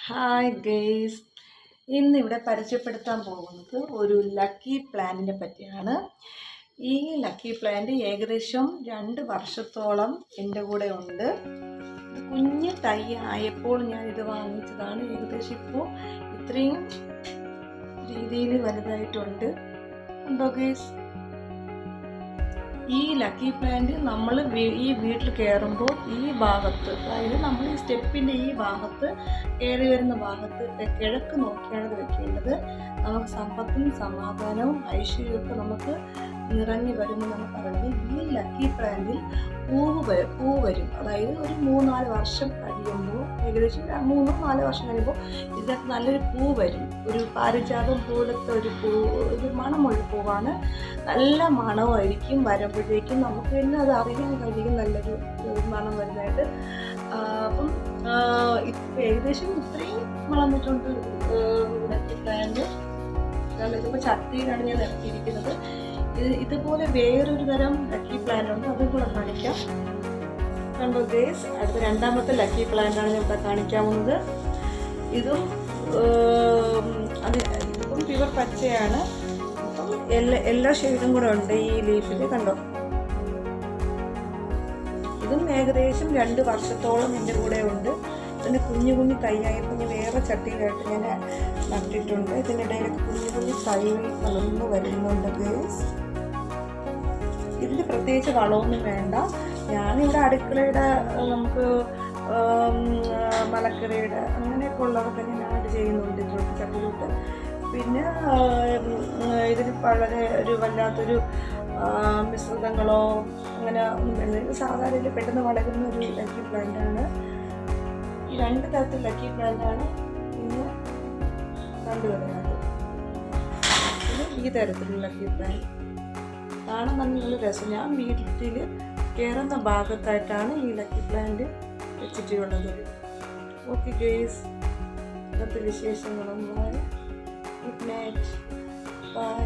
Hi guys, ഇന്നിവിടെ പരിചയപ്പെടുത്താൻ പോകുന്നത് ഒരു ലക്കി പ്ലാന്റിനെ പറ്റിയാണ്. ഈ ലക്കി പ്ലാന്റ് ഏകദേശം 2 വർഷത്തോളം എൻ്റെ കൂടെ ഉണ്ട്. കുഞ്ഞ് തൈ ആയപ്പോൾ ഞാൻ ഇത് വാങ്ങിച്ചതാണ്. ഏകദേശം ഇപ്പോൾ ഇത്രയും രീതിയിൽ വലുതായിട്ടുണ്ട്. ഉണ്ടോ ഗെയ്സ്? ഈ ലക്കി പ്ലാന്റ് നമ്മൾ ഈ വീട്ടിൽ കയറുമ്പോൾ ഈ ഭാഗത്ത്, അതായത് നമ്മൾ ഈ സ്റ്റെപ്പിൻ്റെ ഈ ഭാഗത്ത് കയറി വരുന്ന ഭാഗത്ത് കിഴക്ക് നോക്കിയാണ് ഇത് വെക്കേണ്ടത്. നമുക്ക് സമ്പത്തും സമാധാനവും ഐശ്വര്യമൊക്കെ നമുക്ക് നിറഞ്ഞു വരുമെന്നാണ് പറയുന്നത്. ഈ ലക്കി പ്ലാന്റിൽ പൂ വരും. അതായത് ഒരു 3-4 വർഷം കഴിയുമ്പോൾ, ഏകദേശം 3-4 വർഷം കഴിയുമ്പോൾ ഇതിനകത്ത് നല്ലൊരു പൂ വരും. ഒരു പാരിജാതം പോലത്തെ ഒരു ഒരു മണമുള്ള പൂവാണ്. നല്ല മണമായിരിക്കും. വരുമ്പോഴേക്കും നമുക്ക് തന്നെ അത് അറിയാൻ കഴിയും നല്ലൊരു മണം വരുന്നതായിട്ട്. അപ്പം ഏകദേശം ഇത്രയും വളർന്നിട്ടുണ്ട് ലക്കി പ്ലാന്റ്. ഇതിപ്പോൾ ചട്ടിയിലാണ് ഞാൻ നിർത്തിയിരിക്കുന്നത്. ഇതുപോലെ വേറൊരു തരം ലക്കി പ്ലാന്റ് ഉണ്ട്, അതും കൂടെ കാണിക്കാം. കണ്ടോ ഗേസ്, അടുത്ത 2ാമത്തെ ലക്കി പ്ലാന്റാണ് ഞാൻ ഇവിടെ കാണിക്കാൻ പോകുന്നത്. ഇതിപ്പം പ്യുവർ പച്ചയാണ്. അപ്പം എല്ലാ ഷെയ്ഡും കൂടെ ഉണ്ട് ഈ ലീഫിൽ. കണ്ടോ, ഇതും ഏകദേശം 2 വർഷത്തോളം എൻ്റെ കൂടെ ഉണ്ട്. ഇതിൻ്റെ കുഞ്ഞു തൈയായപ്പോൾ ഞാൻ വേറെ ചട്ടിയിലായിട്ട് ഞാൻ നട്ടിട്ടുണ്ട്. ഇതിനിടയിലൊക്കെ കുഞ്ഞു തൈകൾ വളർന്നു വരുന്നുണ്ട് ഗേസ്. ഇതിന് പ്രത്യേകിച്ച് വളമൊന്നും വേണ്ട. ഞാനിവിടെ അടുക്കളയുടെ, നമുക്ക് മലക്കറിയുടെ അങ്ങനെയൊക്കെ ഉള്ളതൊക്കെ ഞാൻ ആഡ് ചെയ്യുന്നുണ്ട് ഇതിലോട്ട്, ചട്ടിയിലോട്ട്. പിന്നെ ഇതിന് വളരെ വല്ലാത്തൊരു മിശ്രിതങ്ങളോ അങ്ങനെ ഒന്നും വരുന്നത്. ഇത് സാധാരണ പെട്ടെന്ന് വളരുന്ന ഒരു ലക്കി പ്ലാന്റാണ്. ഈ 2 തരത്തിൽ ലക്കി പ്ലാന്റാണ് ഇന്ന് കണ്ടുവരുന്നത്. ഇത് ഈ തരത്തിലുള്ള ലക്കി പ്ലാന്റ് കാണാൻ നല്ല രസം. ഞാൻ വീട്ടിൽ കയറുന്ന ഭാഗത്തായിട്ടാണ് ഈ ലക്കി പ്ലാന്റ് വെച്ചിട്ടുള്ളത്. ഓക്കെ ഗേസ്, ഇന്നത്തെ വിശേഷങ്ങളൊന്നും. Good night, by.